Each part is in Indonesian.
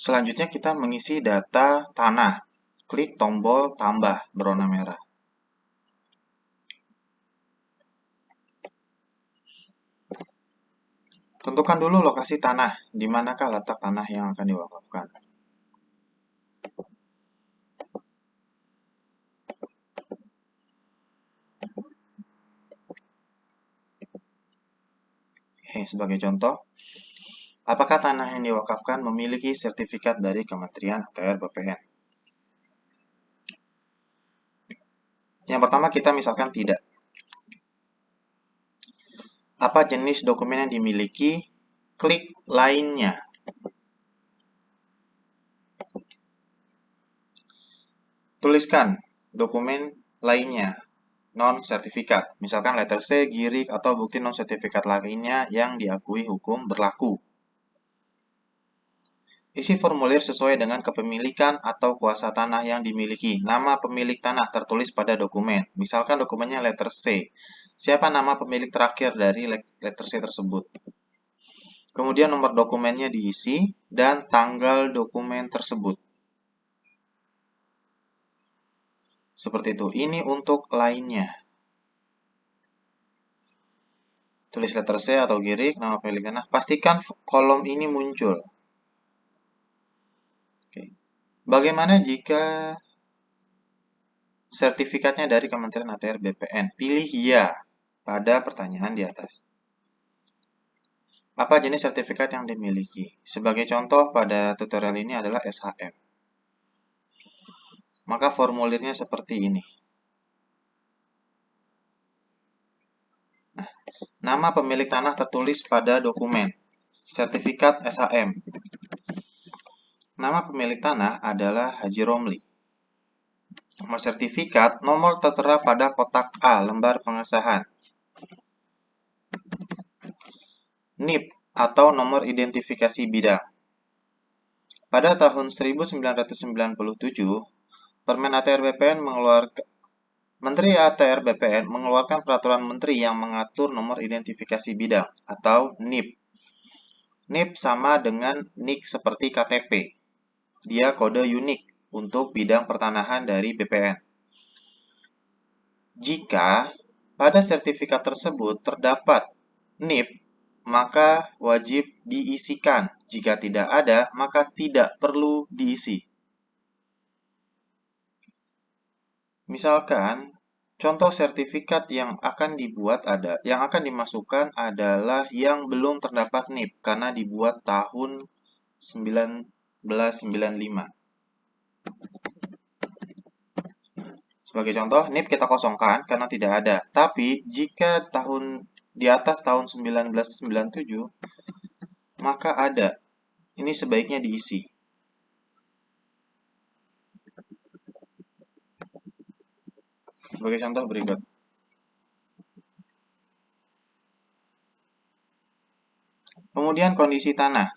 Selanjutnya kita mengisi data tanah. Klik tombol tambah berwarna merah. Tentukan dulu lokasi tanah, di manakah letak tanah yang akan diwakafkan. Sebagai contoh, apakah tanah yang diwakafkan memiliki sertifikat dari Kementerian ATR BPN? Yang pertama kita misalkan tidak. Apa jenis dokumen yang dimiliki? Klik lainnya. Tuliskan dokumen lainnya, non-sertifikat. Misalkan letter C, girik, atau bukti non-sertifikat lainnya yang diakui hukum berlaku. Isi formulir sesuai dengan kepemilikan atau kuasa tanah yang dimiliki. Nama pemilik tanah tertulis pada dokumen. Misalkan dokumennya letter C. Siapa nama pemilik terakhir dari letter C tersebut? Kemudian nomor dokumennya diisi dan tanggal dokumen tersebut. Seperti itu. Ini untuk lainnya. Tulis letter C atau girik, nama pemilik tanah. Pastikan kolom ini muncul. Oke. Bagaimana jika sertifikatnya dari Kementerian ATR BPN? Pilih ya pada pertanyaan di atas. Apa jenis sertifikat yang dimiliki? Sebagai contoh pada tutorial ini adalah SHM. Maka formulirnya seperti ini. Nah, nama pemilik tanah tertulis pada dokumen. Sertifikat SHM. Nama pemilik tanah adalah Haji Romli. Nomor sertifikat, nomor tertera pada kotak A, lembar pengesahan. NIP atau nomor identifikasi bidang. Pada tahun 1997, Permen ATR BPN Menteri ATR BPN mengeluarkan peraturan menteri yang mengatur nomor identifikasi bidang atau NIP. NIP sama dengan NIK seperti KTP. Dia kode unik untuk bidang pertanahan dari BPN. Jika pada sertifikat tersebut terdapat NIP, maka wajib diisikan. Jika tidak ada, maka tidak perlu diisi. Misalkan, contoh sertifikat yang akan dimasukkan adalah yang belum terdapat NIP karena dibuat tahun 1995. Sebagai contoh, NIP kita kosongkan karena tidak ada. Tapi jika di atas tahun 1997, maka ada. Ini sebaiknya diisi. Sebagai contoh berikut. Kemudian kondisi tanah.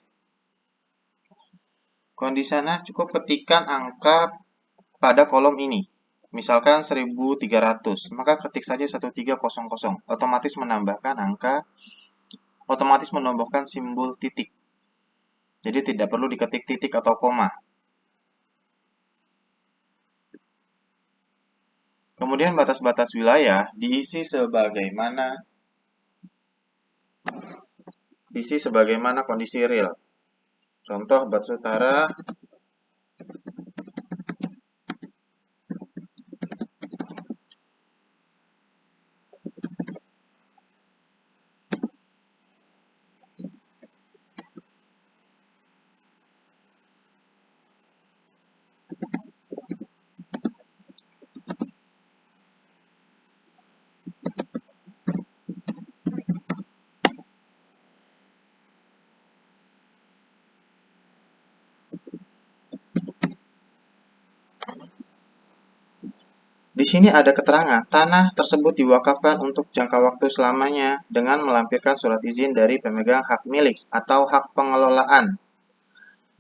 Kondisi tanah cukup ketikkan angka pada kolom ini. Misalkan 1300, maka ketik saja 1300, otomatis menambahkan simbol titik. Jadi tidak perlu diketik titik atau koma. Kemudian batas-batas wilayah diisi sebagaimana kondisi real. Contoh batas utara Di sini ada keterangan, tanah tersebut diwakafkan untuk jangka waktu selamanya dengan melampirkan surat izin dari pemegang hak milik atau hak pengelolaan.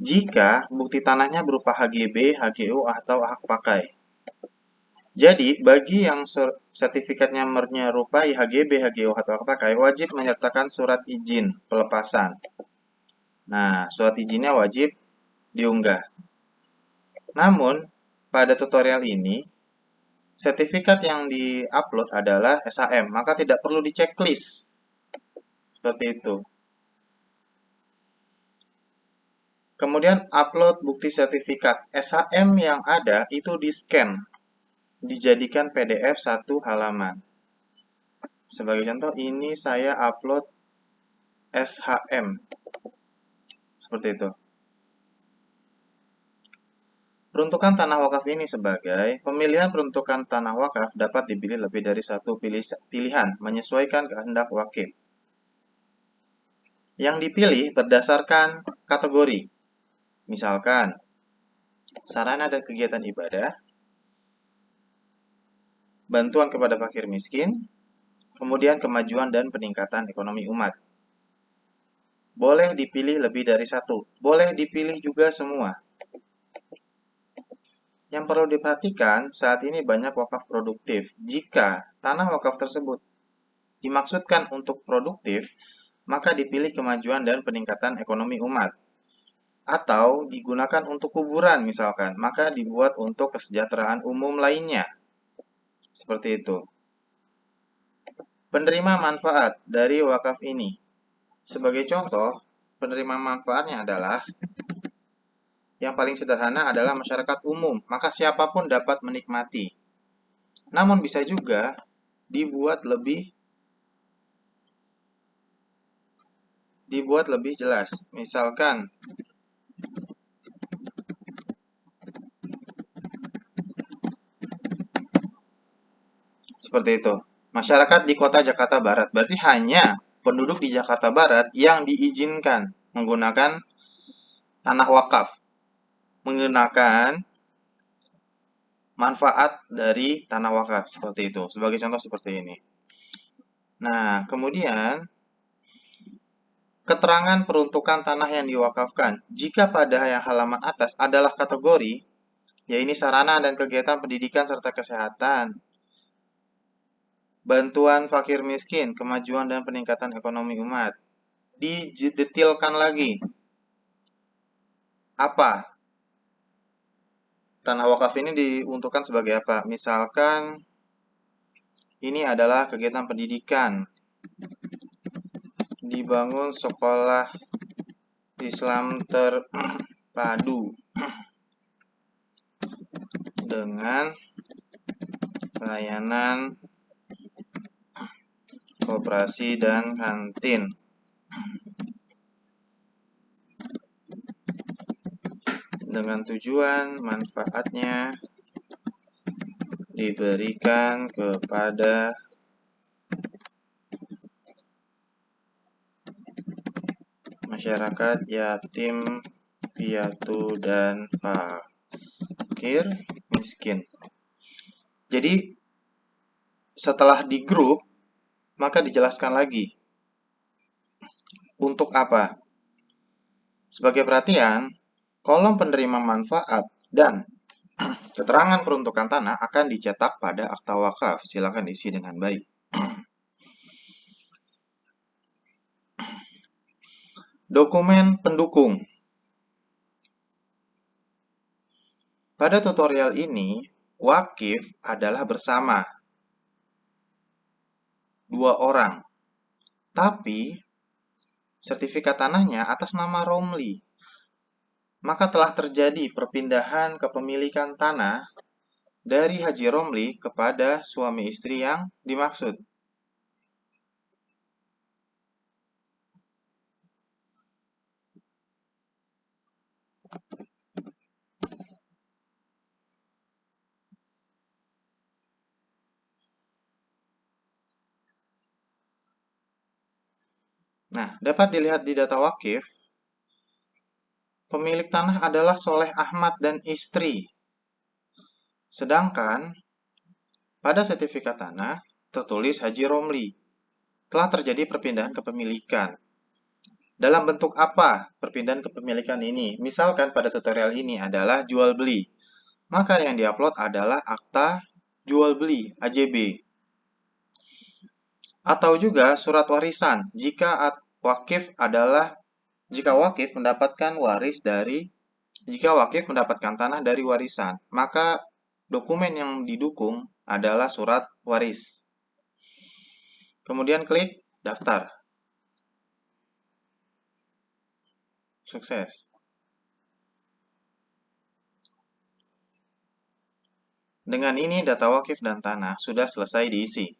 Jika bukti tanahnya berupa HGB, HGU, atau hak pakai. Jadi, bagi yang sertifikatnya menyerupai HGB, HGU, atau hak pakai, wajib menyertakan surat izin pelepasan. Nah, surat izinnya wajib diunggah. Namun, pada tutorial ini, sertifikat yang di-upload adalah SHM, maka tidak perlu di-checklist. Seperti itu. Kemudian upload bukti sertifikat. SHM yang ada itu di-scan, dijadikan PDF satu halaman. Sebagai contoh, ini saya upload SHM. Seperti itu. Peruntukan tanah wakaf ini sebagai pemilihan peruntukan tanah wakaf dapat dipilih lebih dari satu pilihan menyesuaikan kehendak wakil. Yang dipilih berdasarkan kategori. Misalkan, sarana dan kegiatan ibadah, bantuan kepada fakir miskin, kemudian kemajuan dan peningkatan ekonomi umat. Boleh dipilih lebih dari satu, boleh dipilih juga semua. Yang perlu diperhatikan, saat ini banyak wakaf produktif. Jika tanah wakaf tersebut dimaksudkan untuk produktif, maka dipilih kemajuan dan peningkatan ekonomi umat. Atau digunakan untuk kuburan misalkan, maka dibuat untuk kesejahteraan umum lainnya. Seperti itu. Penerima manfaat dari wakaf ini. Sebagai contoh, penerima manfaatnya adalah yang paling sederhana adalah masyarakat umum, maka siapapun dapat menikmati. Namun bisa juga dibuat lebih jelas. Misalkan seperti itu. Masyarakat di kota Jakarta Barat berarti hanya penduduk di Jakarta Barat yang diizinkan menggunakan tanah wakaf, menggunakan manfaat dari tanah wakaf seperti itu. Sebagai contoh seperti ini. Nah, kemudian keterangan peruntukan tanah yang diwakafkan. Jika pada yang halaman atas adalah kategori, yaitu sarana dan kegiatan pendidikan serta kesehatan, bantuan fakir miskin, kemajuan dan peningkatan ekonomi umat. Didetilkan lagi. Apa? Tanah wakaf ini diuntukkan sebagai apa? Misalkan ini adalah kegiatan pendidikan. Dibangun sekolah Islam terpadu dengan layanan koperasi dan kantin. Dengan tujuan manfaatnya diberikan kepada masyarakat yatim piatu dan fakir miskin. Jadi setelah di grup maka dijelaskan lagi untuk apa. Sebagai perhatian, kolom penerima manfaat dan keterangan peruntukan tanah akan dicetak pada akta wakaf. Silakan isi dengan baik. Dokumen pendukung. Pada tutorial ini, wakif adalah bersama 2 orang. Tapi, sertifikat tanahnya atas nama Romli. Maka telah terjadi perpindahan kepemilikan tanah dari Haji Romli kepada suami istri yang dimaksud. Nah, dapat dilihat di data wakif, pemilik tanah adalah Soleh Ahmad dan istri. Sedangkan pada sertifikat tanah tertulis Haji Romli. Telah terjadi perpindahan kepemilikan. Dalam bentuk apa perpindahan kepemilikan ini? Misalkan pada tutorial ini adalah jual beli. Maka yang diupload adalah akta jual beli AJB. Atau juga surat warisan jika wakif mendapatkan waris dari Jika wakif mendapatkan tanah dari warisan, maka dokumen yang didukung adalah surat waris. Kemudian klik daftar. Sukses. Dengan ini data wakif dan tanah sudah selesai diisi.